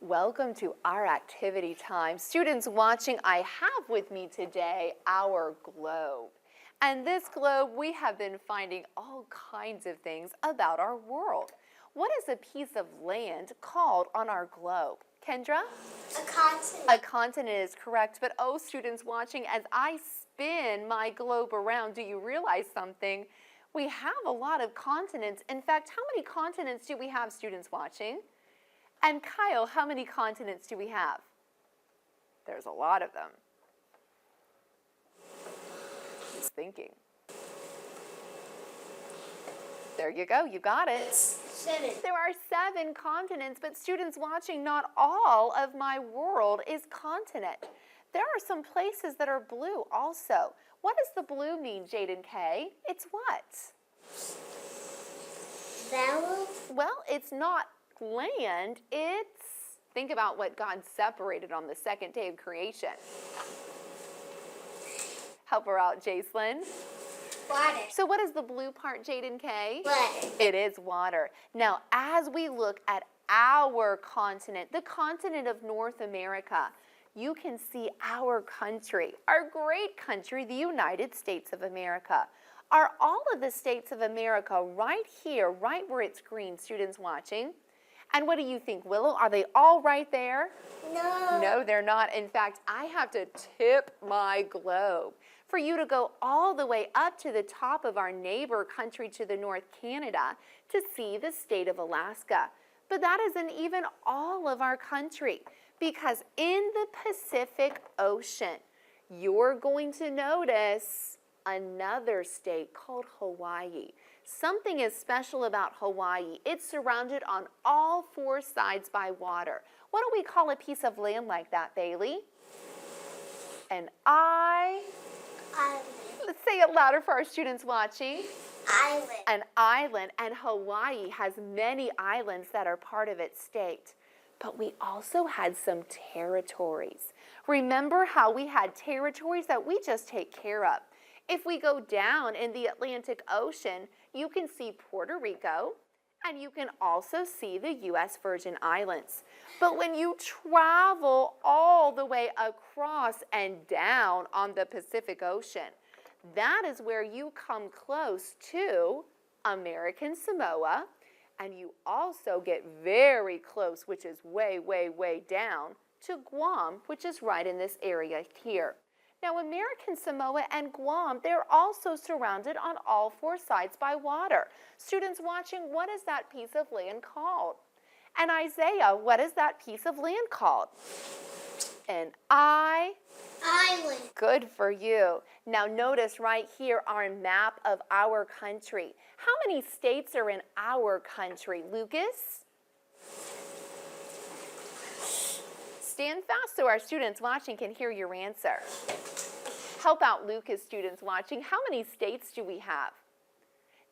Welcome to our activity time. Students watching, I have with me today our globe. And this globe, we have been finding all kinds of things about our world. What is a piece of land called on our globe? Kendra? A continent. A continent is correct, but oh, students watching, as I spin my globe around, do you realize something? We have a lot of continents. In fact, how many continents do we have, students watching? And Kyle, how many continents do we have? There's a lot of them. He's thinking. There you go, you got it. 7. There are 7 continents, but students watching, not all of my world is continent. There are some places that are blue also. What does the blue mean, Jaden K? It's what? Vowel? Well, it's not land, it's, think about what God separated on the second day of creation. Help her out, Jacelyn. Water. So what is the blue part, Jaden K? Water. It is water. Now, as we look at our continent, the continent of North America, you can see our country, our great country, the United States of America. Are all of the states of America right here, right where it's green, students watching? And what do you think, Willow? Are they all right there? No. No, they're not. In fact, I have to tip my globe for you to go all the way up to the top of our neighbor country to the north, Canada, to see the state of Alaska. But that isn't even all of our country, because in the Pacific Ocean, you're going to notice another state called Hawaii. Something is special about Hawaii. It's surrounded on all 4 sides by water. What do we call a piece of land like that, Bailey? Island. Let's say it louder for our students watching. Island. An island, and Hawaii has many islands that are part of its state. But we also had some territories. Remember how we had territories that we just take care of? If we go down in the Atlantic Ocean, you can see Puerto Rico, and you can also see the U.S. Virgin Islands. But when you travel all the way across and down on the Pacific Ocean, that is where you come close to American Samoa, and you also get very close, which is way, way, way down, to Guam, which is right in this area here. Now, American Samoa and Guam, they're also surrounded on all 4 sides by water. Students watching, what is that piece of land called? And Isaiah, what is that piece of land called? Island. Good for you. Now, notice right here our map of our country. How many states are in our country? Lucas? Stand fast so our students watching can hear your answer. Help out Lucas, students watching. How many states do we have?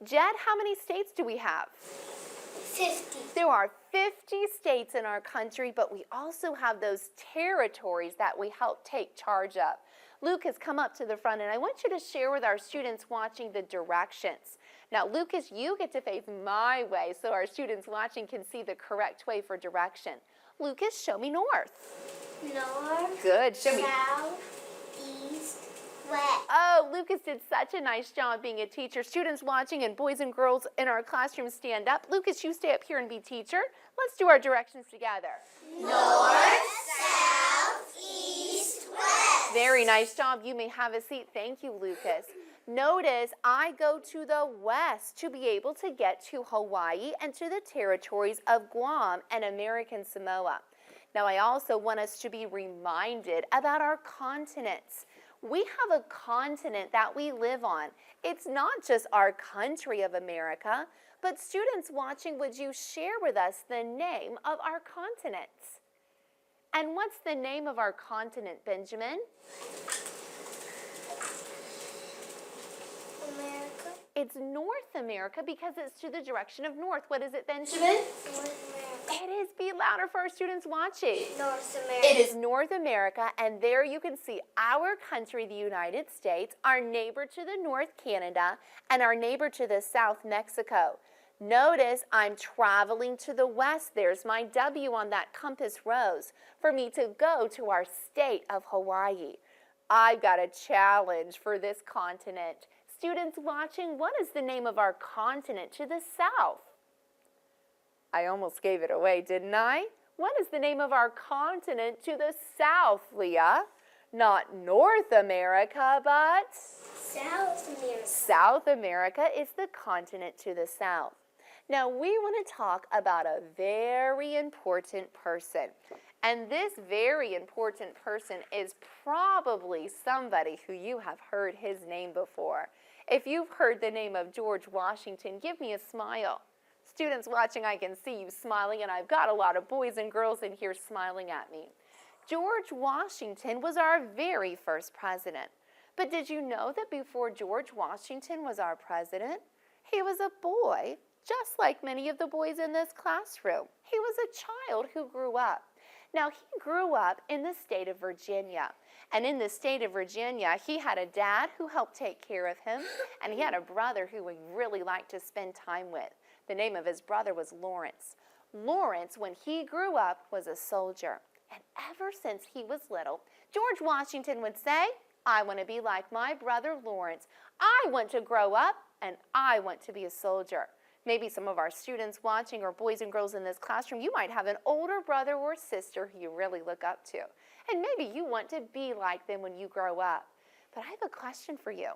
Jed, how many states do we have? 50. There are 50 states in our country, but we also have those territories that we help take charge of. Lucas, come up to the front, and I want you to share with our students watching the directions. Now, Lucas, you get to face my way so our students watching can see the correct way for direction. Lucas, show me north. North. Good. Show me. South. East. West. Oh, Lucas did such a nice job being a teacher. Students watching and boys and girls in our classroom stand up. Lucas, you stay up here and be teacher. Let's do our directions together. North. South. East. West. Very nice job. You may have a seat. Thank you, Lucas. Notice I go to the west to be able to get to Hawaii and to the territories of Guam and American Samoa. Now, I also want us to be reminded about our continents. We have a continent that we live on. It's not just our country of America, but students watching, would you share with us the name of our continents? And what's the name of our continent, Benjamin? America. It's North America because it's to the direction of north. What is it, Benjamin? North America. It is. Be louder for our students watching. North America. It is North America, and there you can see our country, the United States, our neighbor to the north, Canada, and our neighbor to the south, Mexico. Notice I'm traveling to the west. There's my W on that compass rose for me to go to our state of Hawaii. I've got a challenge for this continent. Students watching, what is the name of our continent to the south? I almost gave it away, didn't I? What is the name of our continent to the south, Leah? Not North America, but South America. South America is the continent to the south. Now, we want to talk about a very important person. And this very important person is probably somebody who you have heard his name before. If you've heard the name of George Washington, give me a smile. Students watching, I can see you smiling, and I've got a lot of boys and girls in here smiling at me. George Washington was our very first president. But did you know that before George Washington was our president, he was a boy, just like many of the boys in this classroom. He was a child who grew up. Now, he grew up in the state of Virginia. And in the state of Virginia, he had a dad who helped take care of him, and he had a brother who he really liked to spend time with. The name of his brother was Lawrence. Lawrence, when he grew up, was a soldier. And ever since he was little, George Washington would say, I want to be like my brother Lawrence. I want to grow up, and I want to be a soldier. Maybe some of our students watching, or boys and girls in this classroom, you might have an older brother or sister who you really look up to. And maybe you want to be like them when you grow up. But I have a question for you.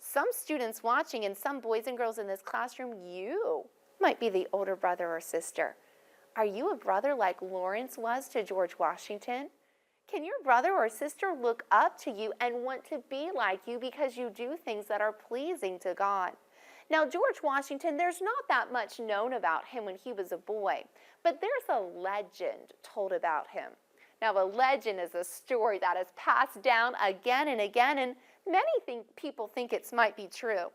Some students watching and some boys and girls in this classroom, you might be the older brother or sister. Are you a brother like Lawrence was to George Washington? Can your brother or sister look up to you and want to be like you because you do things that are pleasing to God? Now, George Washington, there's not that much known about him when he was a boy, but there's a legend told about him. Now, a legend is a story that is passed down again and again, and many people think it might be true.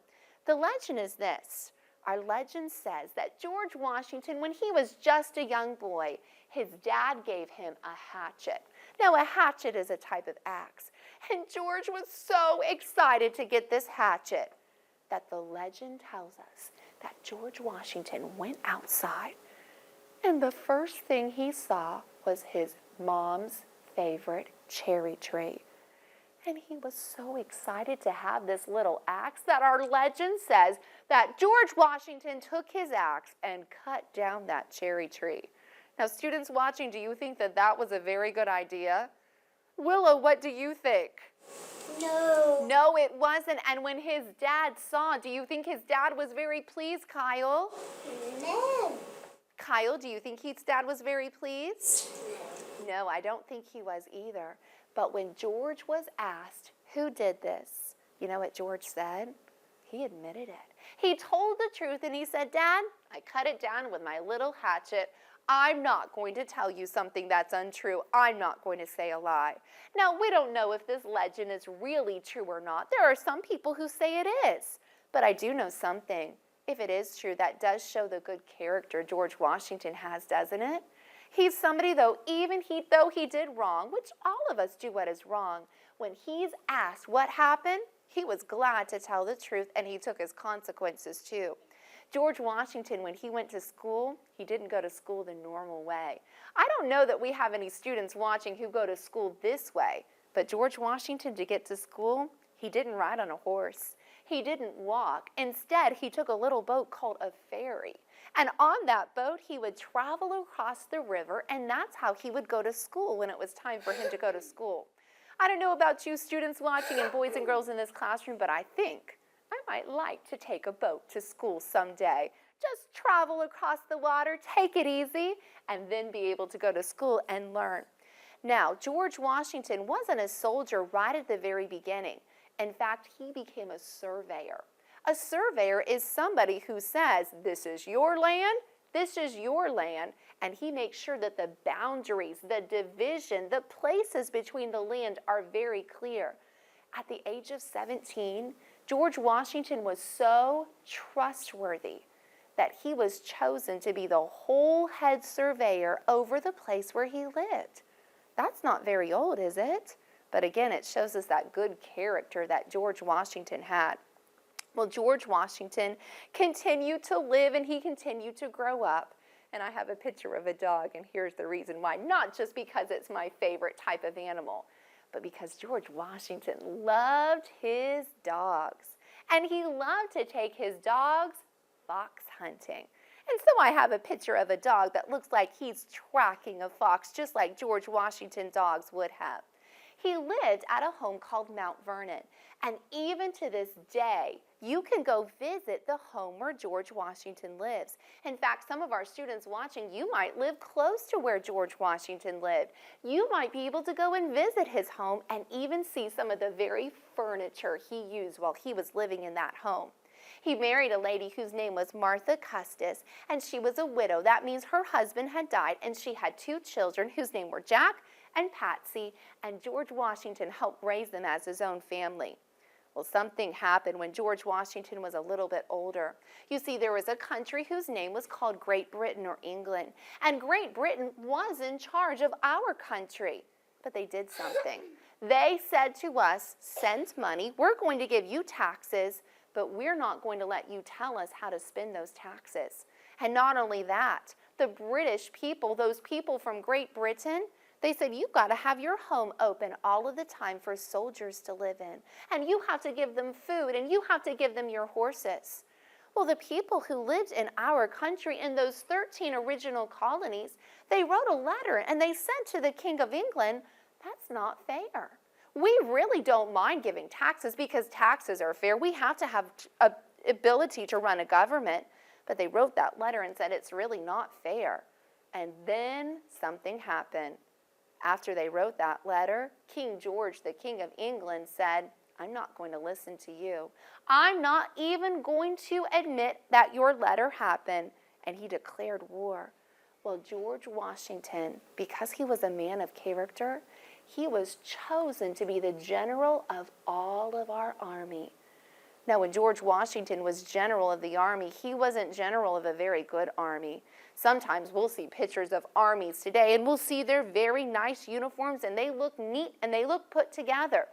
The legend is this. Our legend says that George Washington, when he was just a young boy, his dad gave him a hatchet. Now, a hatchet is a type of axe, and George was so excited to get this hatchet that the legend tells us that George Washington went outside, and the first thing he saw was his mom's favorite cherry tree. And he was so excited to have this little axe that our legend says that George Washington took his axe and cut down that cherry tree. Now, students watching, do you think that that was a very good idea? Willow, what do you think? No. No, it wasn't. And when his dad saw, do you think his dad was very pleased, Kyle? No. Kyle, do you think his dad was very pleased? No, I don't think he was either. But when George was asked who did this, you know what George said? He admitted it. He told the truth and he said, Dad, I cut it down with my little hatchet. I'm not going to tell you something that's untrue. I'm not going to say a lie. Now, we don't know if this legend is really true or not. There are some people who say it is. But I do know something. If it is true, that does show the good character George Washington has, doesn't it? He's somebody, though he did wrong, which all of us do what is wrong, when he's asked what happened, he was glad to tell the truth, and he took his consequences too. George Washington, when he went to school, he didn't go to school the normal way. I don't know that we have any students watching who go to school this way, but George Washington, to get to school, he didn't ride on a horse. He didn't walk. Instead, he took a little boat called a ferry. And on that boat, he would travel across the river, and that's how he would go to school when it was time for him to go to school. I don't know about you students watching and boys and girls in this classroom, but I think I might like to take a boat to school someday. Just travel across the water, take it easy, and then be able to go to school and learn. Now, George Washington wasn't a soldier right at the very beginning. In fact, he became a surveyor. A surveyor is somebody who says, this is your land, this is your land, and he makes sure that the boundaries, the division, the places between the land are very clear. At the age of 17, George Washington was so trustworthy that he was chosen to be the whole head surveyor over the place where he lived. That's not very old, is it? But again, it shows us that good character that George Washington had. Well, George Washington continued to live and he continued to grow up. And I have a picture of a dog, and here's the reason why. Not just because it's my favorite type of animal, but because George Washington loved his dogs. And he loved to take his dogs fox hunting. And so I have a picture of a dog that looks like he's tracking a fox, just like George Washington dogs would have. He lived at a home called Mount Vernon. And even to this day, you can go visit the home where George Washington lives. In fact, some of our students watching, you might live close to where George Washington lived. You might be able to go and visit his home and even see some of the very furniture he used while he was living in that home. He married a lady whose name was Martha Custis, and she was a widow. That means her husband had died, and she had 2 children whose names were Jack and Patsy, and George Washington helped raise them as his own family. Well, something happened when George Washington was a little bit older. You see, there was a country whose name was called Great Britain or England, and Great Britain was in charge of our country. But they did something. They said to us, send money, we're going to give you taxes, but we're not going to let you tell us how to spend those taxes. And not only that, the British people, those people from Great Britain, they said, you've got to have your home open all of the time for soldiers to live in. And you have to give them food, and you have to give them your horses. Well, the people who lived in our country in those 13 original colonies, they wrote a letter and they said to the King of England, that's not fair. We really don't mind giving taxes because taxes are fair. We have to have an ability to run a government. But they wrote that letter and said it's really not fair. And then something happened. After they wrote that letter, King George, the King of England, said, I'm not going to listen to you. I'm not even going to admit that your letter happened. And he declared war. Well, George Washington, because he was a man of character, he was chosen to be the general of all of our army. Now, when George Washington was general of the army, he wasn't general of a very good army. Sometimes we'll see pictures of armies today, and we'll see their very nice uniforms, and they look neat, and they look put together.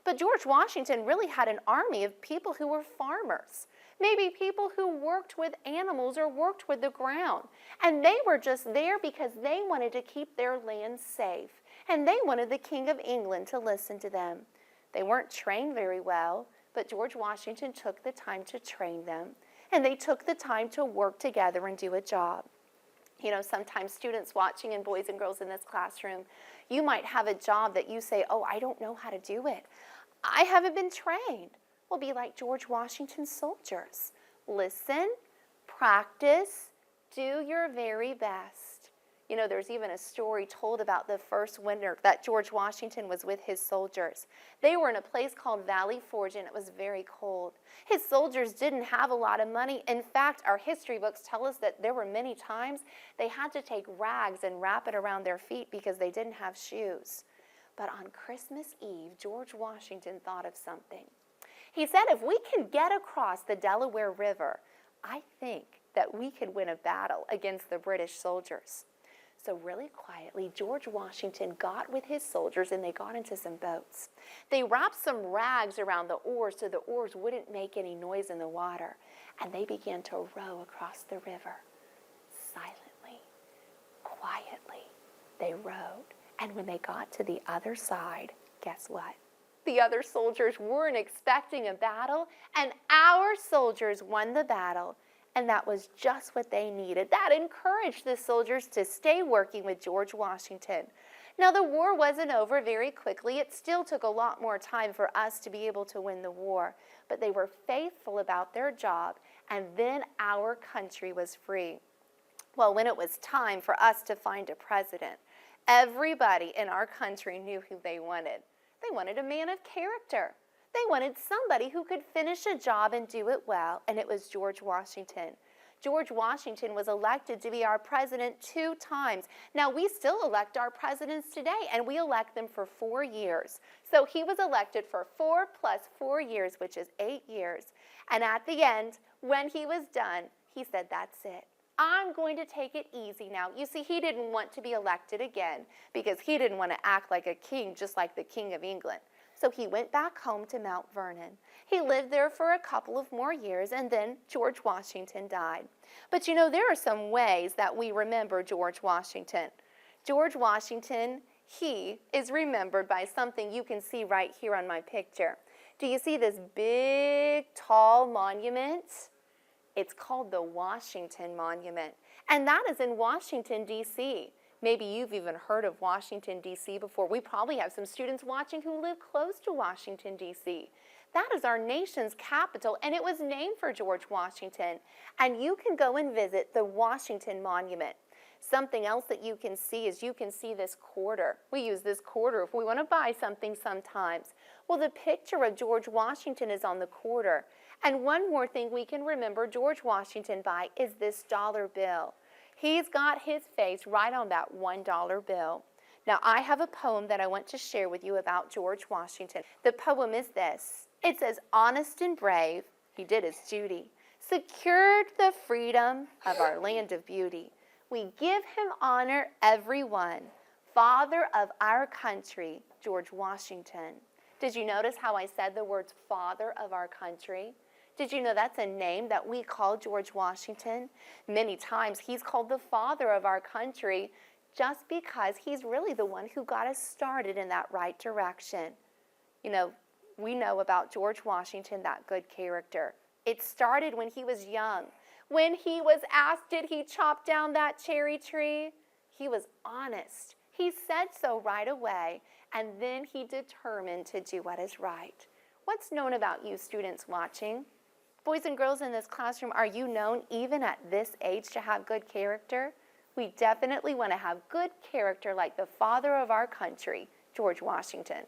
But George Washington really had an army of people who were farmers, maybe people who worked with animals or worked with the ground. And they were just there because they wanted to keep their land safe. And they wanted the King of England to listen to them. They weren't trained very well, but George Washington took the time to train them. And they took the time to work together and do a job. You know, sometimes students watching and boys and girls in this classroom, you might have a job that you say, oh, I don't know how to do it. I haven't been trained. Well, be like George Washington's soldiers. Listen, practice, do your very best. You know, there's even a story told about the first winter that George Washington was with his soldiers. They were in a place called Valley Forge, and it was very cold. His soldiers didn't have a lot of money. In fact, our history books tell us that there were many times they had to take rags and wrap it around their feet because they didn't have shoes. But on Christmas Eve, George Washington thought of something. He said, if we can get across the Delaware River, I think that we could win a battle against the British soldiers. So really quietly, George Washington got with his soldiers and they got into some boats. They wrapped some rags around the oars so the oars wouldn't make any noise in the water. And they began to row across the river. Silently, quietly, they rowed. And when they got to the other side, guess what? The other soldiers weren't expecting a battle, and our soldiers won the battle. And that was just what they needed. That encouraged the soldiers to stay working with George Washington. Now, the war wasn't over very quickly. It still took a lot more time for us to be able to win the war. But they were faithful about their job, and then our country was free. Well, when it was time for us to find a president, everybody in our country knew who they wanted. They wanted a man of character. They wanted somebody who could finish a job and do it well, and it was George Washington. George Washington was elected to be our president 2 times. Now, we still elect our presidents today, and we elect them for 4 years. So he was elected for 4 plus 4 years, which is 8 years. And at the end, when he was done, he said, that's it. I'm going to take it easy now. You see, he didn't want to be elected again because he didn't want to act like a king, just like the King of England. So he went back home to Mount Vernon. He lived there for a couple of more years, and then George Washington died. But you know, there are some ways that we remember George Washington. George Washington, he is remembered by something you can see right here on my picture. Do you see this big, tall monument? It's called the Washington Monument, and that is in Washington, D.C. Maybe you've even heard of Washington, D.C. before. We probably have some students watching who live close to Washington, D.C. That is our nation's capital, and it was named for George Washington. And you can go and visit the Washington Monument. Something else that you can see is you can see this quarter. We use this quarter if we want to buy something sometimes. Well, the picture of George Washington is on the quarter. And one more thing we can remember George Washington by is this dollar bill. He's got his face right on that $1 bill. Now, I have a poem that I want to share with you about George Washington. The poem is this. It says, honest and brave, he did his duty, secured the freedom of our land of beauty. We give him honor, everyone, father of our country, George Washington. Did you notice how I said the words father of our country? Did you know that's a name that we call George Washington? Many times he's called the father of our country just because he's really the one who got us started in that right direction. You know, we know about George Washington, that good character. It started when he was young. When he was asked, did he chop down that cherry tree? He was honest. He said so right away, and then he determined to do what is right. What's known about you students watching? Boys and girls in this classroom, are you known even at this age to have good character? We definitely want to have good character like the father of our country, George Washington.